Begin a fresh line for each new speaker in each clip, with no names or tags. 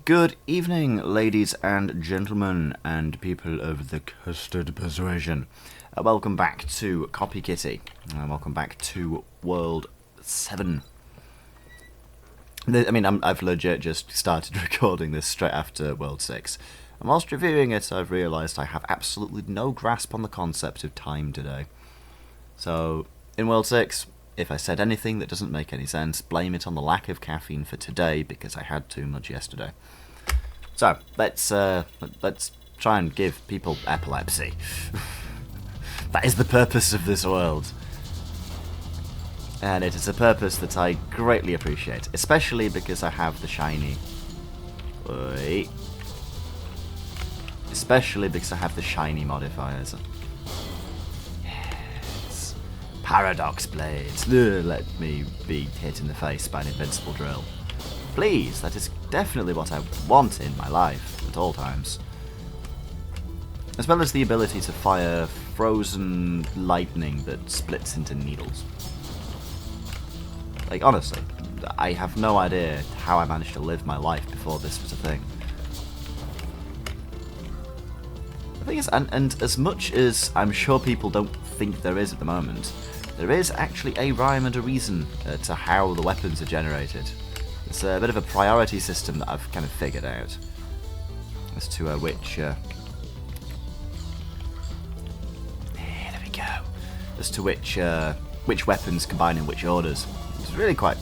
Good evening, ladies and gentlemen, and people of the custard persuasion. Welcome back to Copy Kitty, and welcome back to World 7. I've legit just started recording this straight after World 6. And whilst reviewing it, I've realised I have absolutely no grasp on the concept of time today. So, in World 6, if I said anything that doesn't make any sense, blame it on the lack of caffeine for today, because I had too much yesterday. So, let's try and give people epilepsy. That is the purpose of this world. And it is a purpose that I greatly appreciate, especially because I have the shiny... Especially because I have the shiny modifiers. Yes. Paradox blades. Let me be hit in the face by an invincible drill. Please, that is definitely what I want in my life at all times. As well as the ability to fire frozen lightning that splits into needles. Like, honestly, I have no idea how I managed to live my life before this was a thing. The thing is, and as much as I'm sure people don't think there is at the moment, there is actually a rhyme and a reason to how the weapons are generated. It's a bit of a priority system that I've kind of figured out as to which... there we go. As to which weapons combine in which orders. It's really quite...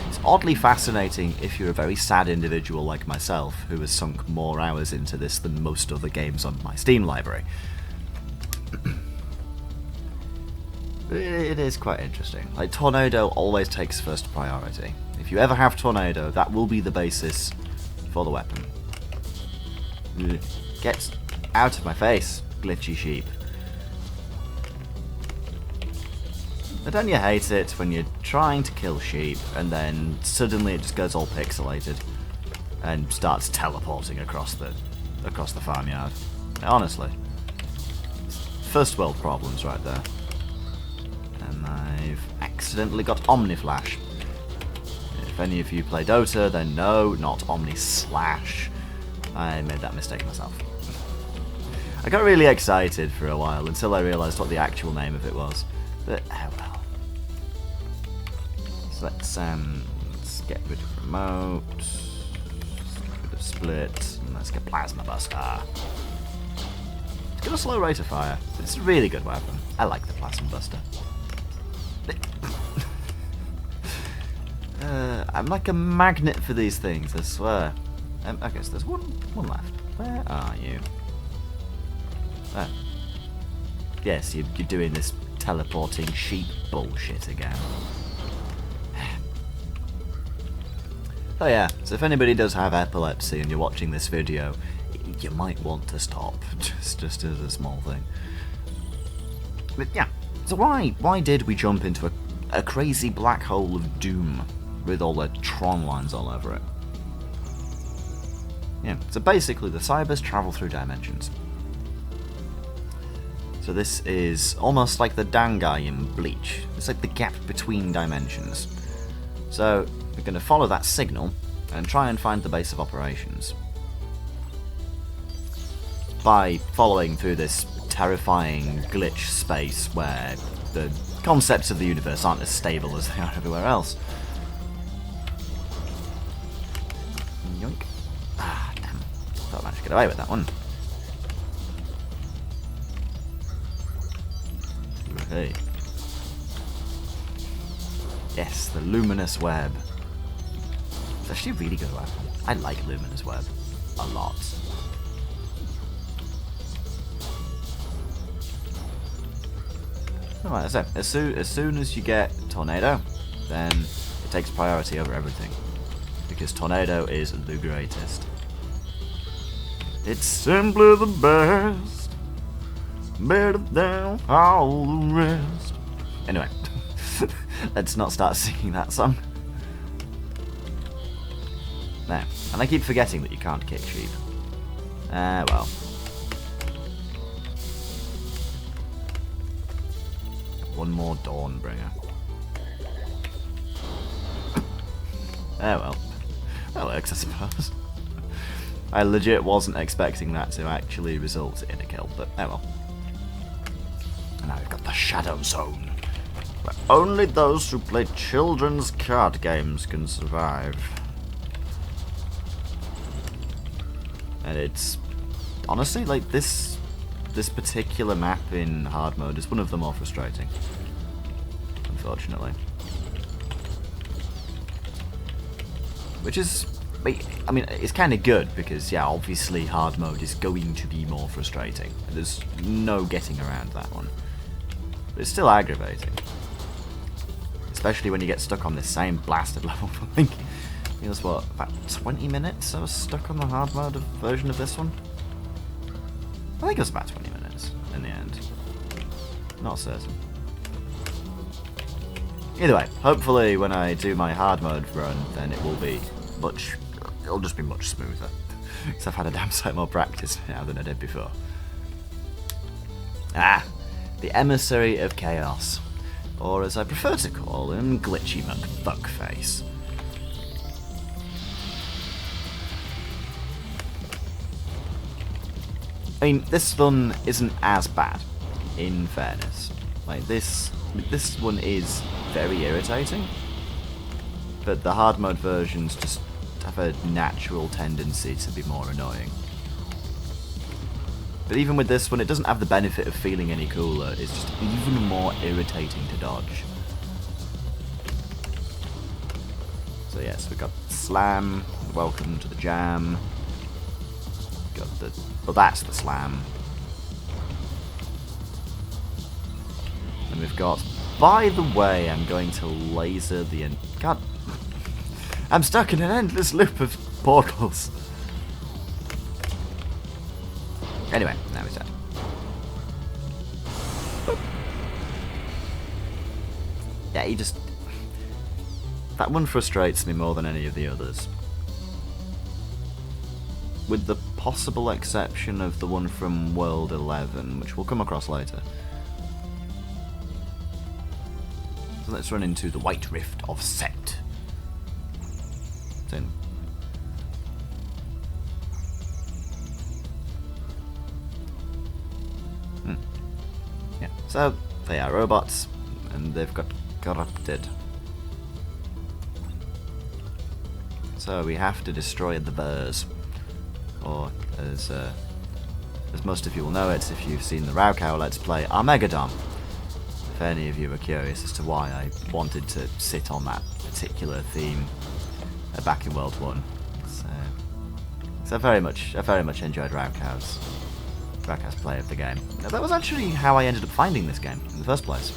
It's oddly fascinating if you're a very sad individual like myself, who has sunk more hours into this than most other games on my Steam library. It is quite interesting. Like, Tornado always takes first priority. If you ever have Tornado, that will be the basis for the weapon. Get out of my face, glitchy sheep. But then you hate it when you're trying to kill sheep, and then suddenly it just goes all pixelated and starts teleporting across the farmyard. Honestly, first world problems right there. And I've accidentally got Omniflash. If any of you play Dota, then no, not Omnislash. I made that mistake myself. I got really excited for a while until I realised what the actual name of it was. But, oh well. So let's get rid of remote, let's get rid of split, and let's get Plasma Buster. It's got a slow rate of fire, but it's a really good weapon. I like the Plasma Buster. I'm like a magnet for these things, I swear. Okay, so there's one left. Where are you? Oh. Yes, you're doing this teleporting sheep bullshit again. Oh yeah, so if anybody does have epilepsy and you're watching this video, you might want to stop, just as a small thing. But yeah, so why did we jump into a crazy black hole of doom with all the Tron lines all over it? Yeah, so basically the cybers travel through dimensions. So this is almost like the Dangai in Bleach. It's like the gap between dimensions. So we're going to follow that signal and try and find the base of operations. By following through this terrifying glitch space where the concepts of the universe aren't as stable as they are everywhere else. Yoink. Ah, damn. Thought I managed to get away with that one. Hey. Yes, the Luminous Web. It's actually a really good weapon. I like Luminous Web a lot. Alright, so as soon as you get Tornado, then it takes priority over everything. Because Tornado is the greatest. It's simply the best. Better than all the rest. Anyway, let's not start singing that song. There. And I keep forgetting that you can't kick sheep. Well. One more Dawnbringer. Oh well. That works, I suppose. I legit wasn't expecting that to actually result in a kill, but oh well. And now we've got the Shadow Zone, where only those who play children's card games can survive. And it's honestly like this particular map in hard mode is one of the more frustrating, unfortunately. Which is, I mean, it's kind of good because, yeah, obviously hard mode is going to be more frustrating. There's no getting around that one. But it's still aggravating. Especially when you get stuck on this same blasted level for, I think, it was what, about 20 minutes I was stuck on the hard mode version of this one? I think it was about 20 minutes in the end. Not certain. Either way, hopefully when I do my hard mode run, then it will be it'll just be much smoother. Because I've had a damn sight more practice now than I did before. Ah, the Emissary of Chaos. Or as I prefer to call him, Glitchy McFuckface. I mean, this one isn't as bad, in fairness. Like, this one is very irritating, but the hard mode versions just have a natural tendency to be more annoying. But even with this one, it doesn't have the benefit of feeling any cooler, it's just even more irritating to dodge. So yes, we've got Slam, welcome to the jam. Got the, well, that's the Slam. And we've got, by the way, I'm going to laser the end. God, I'm stuck in an endless loop of portals. Anyway, now he's dead. Yeah, he just... that one frustrates me more than any of the others. With the possible exception of the one from World 11, which we'll come across later. So let's run into the White Rift of Set. It's in. Yeah, so they are robots, and they've got corrupted. So we have to destroy the Burrs. Or, as most of you will know it, if you've seen the Raocow Let's Play, Armageddon. If any of you are curious as to why I wanted to sit on that particular theme back in World 1. So I very much enjoyed Raocow's play of the game. Now, that was actually how I ended up finding this game in the first place.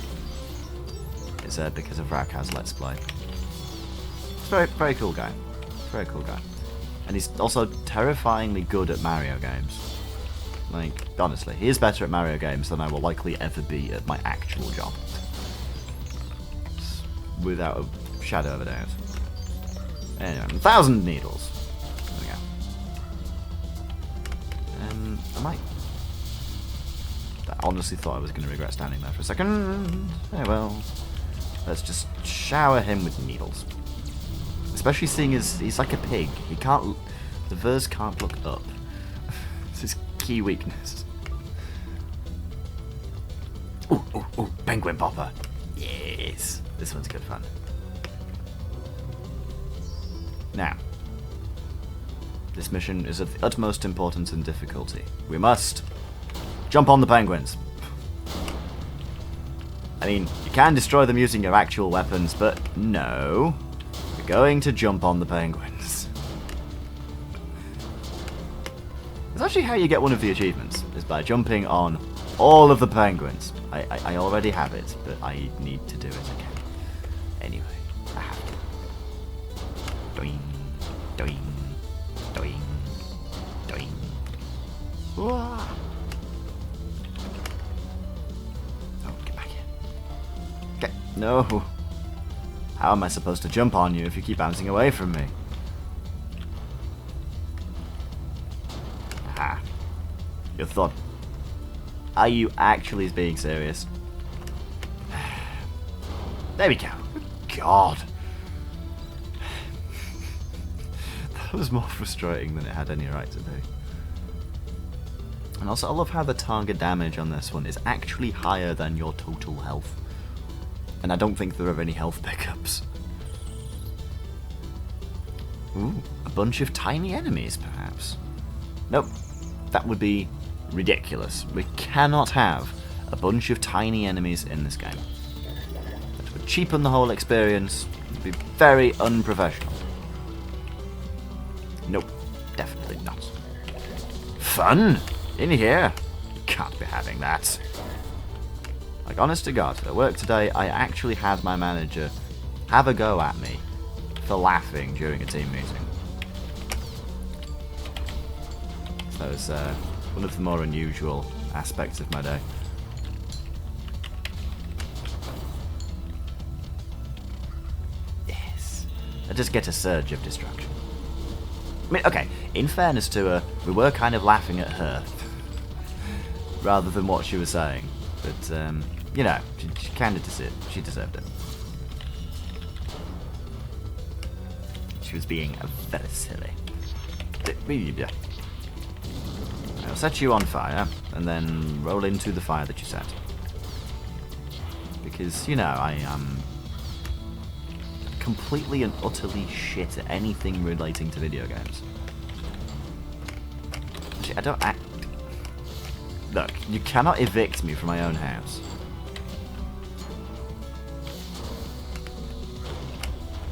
It's because of Raocow's Let's Play. It's a very cool guy. Very cool guy. And he's also terrifyingly good at Mario games. Like, honestly, he is better at Mario games than I will likely ever be at my actual job. Without a shadow of a doubt. Anyway, 1,000 needles. There we go. I honestly thought I was going to regret standing there for a second. Oh well. Let's just shower him with needles. Especially seeing as he's like a pig. He can't... the verse can't look up. It's his key weakness. Ooh, penguin popper. Yes. This one's good fun. Now, this mission is of the utmost importance and difficulty. We must jump on the penguins. I mean, you can destroy them using your actual weapons, but no. We're going to jump on the penguins. It's actually how you get one of the achievements, is by jumping on all of the penguins. I already have it, but I need to do it again. Anyway, I have to. Doing, doing, doing, doing. Whoa. Oh, get back here. Okay, no. How am I supposed to jump on you if you keep bouncing away from me? Ah. You thought... Are you actually being serious? There we go. God. was more frustrating than it had any right to be. And also, I love how the target damage on this one is actually higher than your total health. And I don't think there are any health pickups. Ooh, a bunch of tiny enemies, perhaps. Nope, that would be ridiculous. We cannot have a bunch of tiny enemies in this game. That would cheapen the whole experience. It would be very unprofessional. Nope, definitely not. Fun! In here? You can't be having that. Like, honest to God, at work today, I actually had my manager have a go at me for laughing during a team meeting. So that was one of the more unusual aspects of my day. Yes. I just get a surge of distraction. I mean, okay, in fairness to her, we were kind of laughing at her rather than what she was saying. But, you know, she kind of deserved it. She was being very silly. I'll set you on fire, and then roll into the fire that you set. Because, you know, I am completely and utterly shit at anything relating to video games. Actually, I don't act... Look, you cannot evict me from my own house.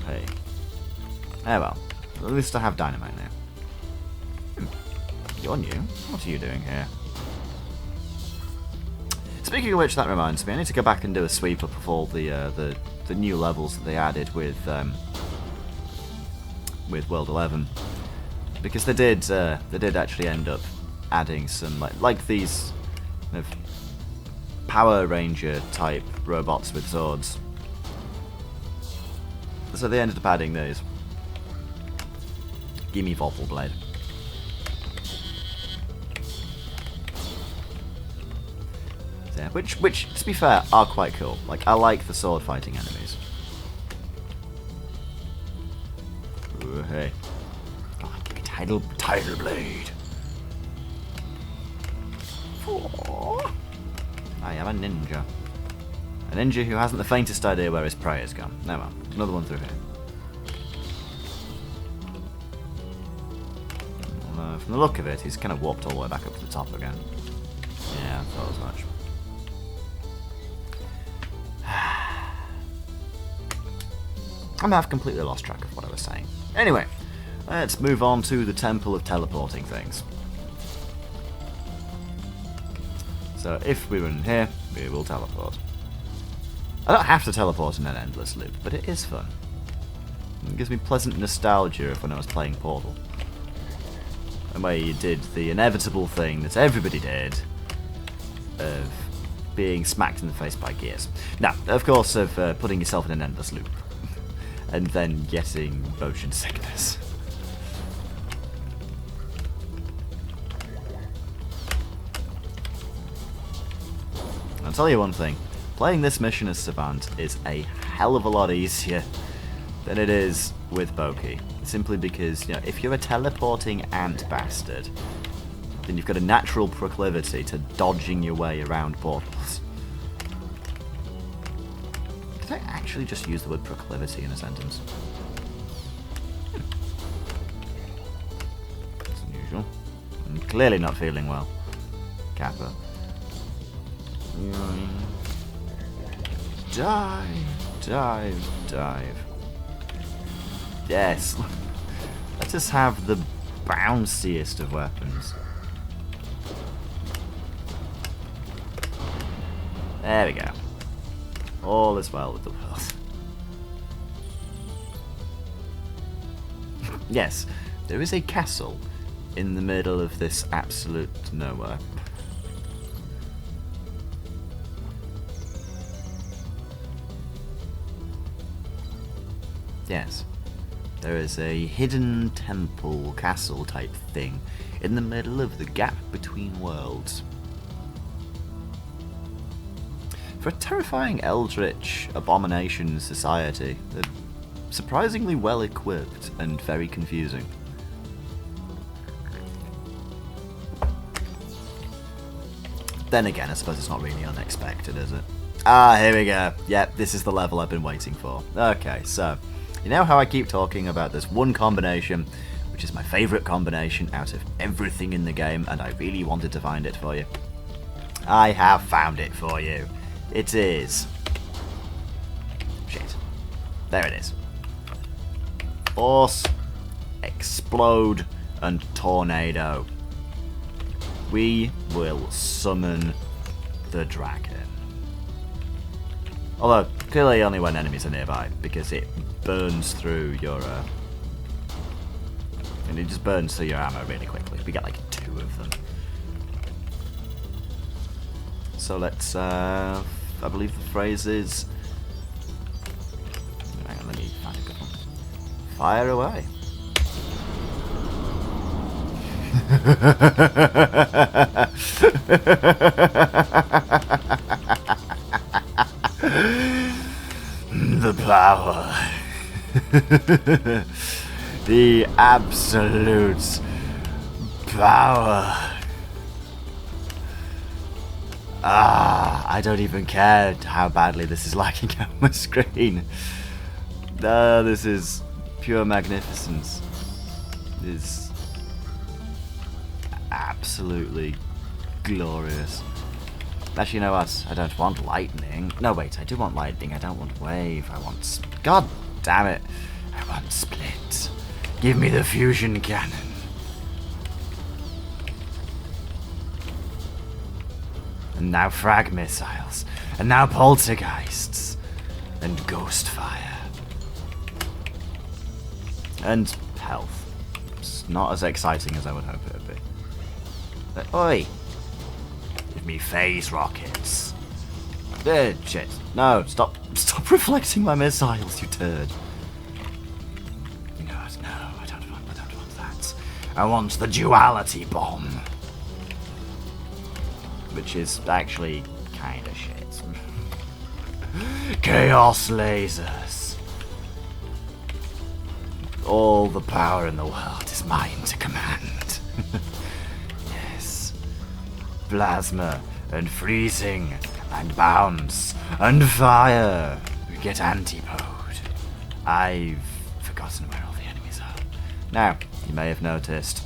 Hey. Oh well, at least I have dynamite now. You're new. What are you doing here? Speaking of which, that reminds me, I need to go back and do a sweep up of all the new levels that they added with World 11, because they did actually end up adding some like these kind of Power Ranger type robots with swords. So they ended up adding these. Gimme Voffle Blade. So, yeah, which, to be fair, are quite cool. Like, I like the sword fighting enemies. Ooh, hey. Oh, give me Tidal Blade. Oh. I am a ninja. A ninja who hasn't the faintest idea where his prey has gone. No, well, another one through here. Well, from the look of it, he's kind of warped all the way back up to the top again. Yeah, I thought as much. I've completely lost track of what I was saying. Anyway, let's move on to the Temple of Teleporting Things. So if we run here, we will teleport. I don't have to teleport in an endless loop, but it is fun. It gives me pleasant nostalgia of when I was playing Portal. And where you did the inevitable thing that everybody did of being smacked in the face by gears. Now, of course, of putting yourself in an endless loop. And then getting motion sickness. I'll tell you one thing. Playing this mission as Savant is a hell of a lot easier than it is with Bokeh. Simply because, you know, if you're a teleporting ant bastard, then you've got a natural proclivity to dodging your way around portals. Did I actually just use the word proclivity in a sentence? That's unusual. I'm clearly not feeling well. Kappa. Dive. Yes. Let us have the bounciest of weapons. There we go. All is well with the world. Yes, there is a castle in the middle of this absolute nowhere. Yes, there is a hidden temple, castle type thing in the middle of the gap between worlds. For a terrifying eldritch abomination society, they're surprisingly well equipped and very confusing. Then again, I suppose it's not really unexpected, is it? Ah, here we go. Yep, this is the level I've been waiting for. Okay, so, you know how I keep talking about this one combination, which is my favourite combination out of everything in the game, and I really wanted to find it for you? I have found it for you. It is... Shit. There it is. Force, Explode, and Tornado. We will summon the dragon. Although, clearly only when enemies are nearby, because it burns through your... and it just burns through your ammo really quickly. We get like 2 of them. So let's, I believe the phrase is... Hang on, let me find a good one. Fire away. The power. The absolute power. I don't even care how badly this is lagging out my screen. This is pure magnificence. This is absolutely glorious. Actually, you know what? I don't want lightning. No, wait, I do want lightning. I don't want wave. I want... God damn it. I want split. Give me the fusion cannon. And now frag missiles. And now poltergeists. And ghost fire. And health. It's not as exciting as I would hope it would be. But, oi! Give me phase rockets. Shit. No, stop reflecting my missiles, you turd. You know what? No, I don't want that. I want the duality bomb. Which is actually kinda shit. Chaos lasers. All the power in the world is mine to command. Yes. Plasma and freezing and bounce and fire. We get antipode. I've forgotten where all the enemies are. Now, you may have noticed.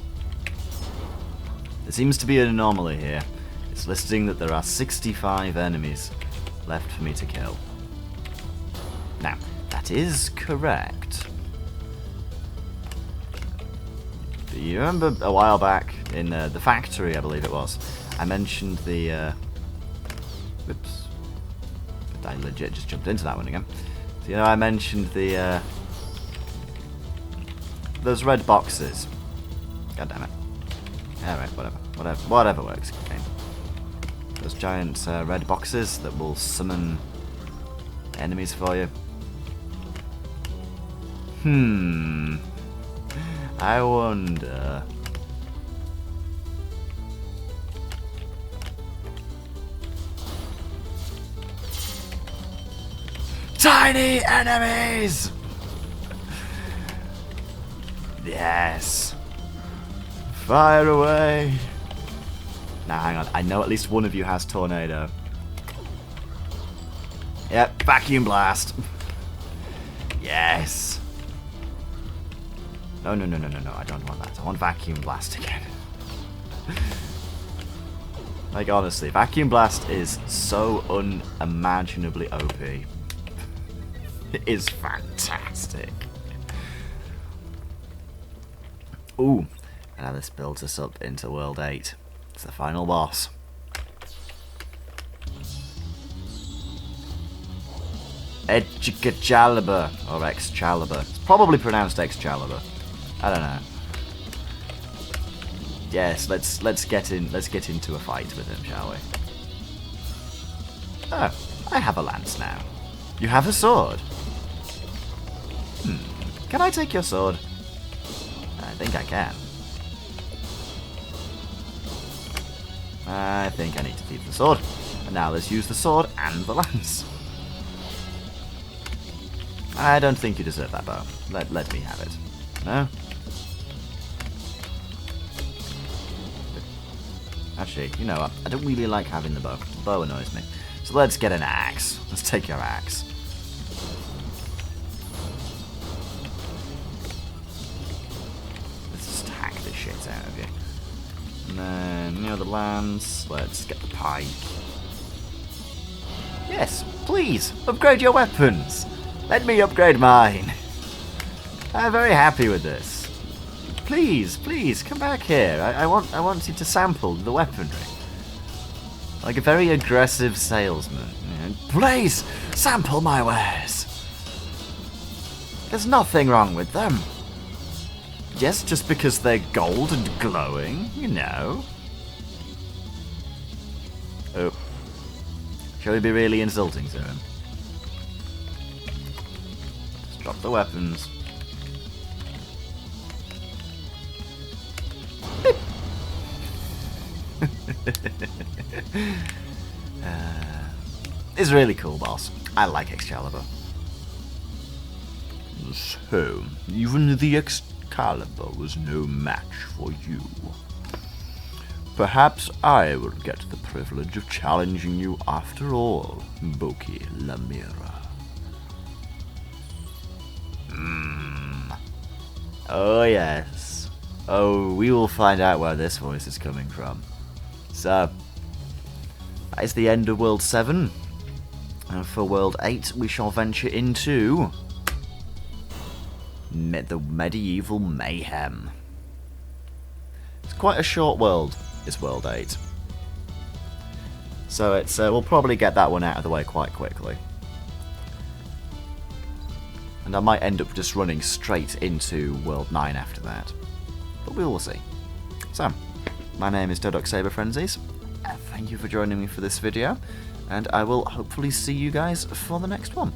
There seems to be an anomaly here. It's listing that there are 65 enemies left for me to kill. Now, that is correct. You remember a while back in the factory, I believe it was, I mentioned the... Whoops. I legit just jumped into that one again. So, you know, I mentioned the... those red boxes. God damn it. Alright, whatever works. Okay. Those giant red boxes that will summon enemies for you. I wonder... Tiny enemies! Yes. Fire away. Now hang on, I know at least one of you has tornado. Yep, vacuum blast. Yes. No, I don't want that. I want vacuum blast again. Like, honestly, vacuum blast is so unimaginably OP. It is fantastic. Ooh, and now this builds us up into World 8. It's the final boss. Excalibur, or Excalibur. It's probably pronounced Excalibur. I don't know. Yes, let's get into a fight with him, shall we? Oh, I have a lance now. You have a sword. Can I take your sword? I think I can. I think I need to keep the sword. And now let's use the sword and the lance. I don't think you deserve that bow. Let me have it. No? Actually, you know what? I don't really like having the bow. The bow annoys me. So let's get an axe. Let's take your axe. Let's just hack this shit out of you. And then, near the lands, let's get the pike. Yes, please, upgrade your weapons. Let me upgrade mine. I'm very happy with this. Please, please, come back here. I want you to sample the weaponry. Like a very aggressive salesman. You know, please, sample my wares. There's nothing wrong with them. Yes, just because they're gold and glowing, you know. Oh. Shall we be really insulting to him? Just drop the weapons. It's really cool, boss. I like Excalibur. So, even the Excalibur was no match for you. Perhaps I will get the privilege of challenging you after all, Boki Lamira. Oh yes. Oh, we will find out where this voice is coming from. So, that is the end of World 7. And for World 8, we shall venture into the Medieval Mayhem. It's quite a short world, this World 8. So it's we'll probably get that one out of the way quite quickly. And I might end up just running straight into World 9 after that. But we will see. So, my name is Dodok Saber Frenzies. Thank you for joining me for this video, and I will hopefully see you guys for the next one.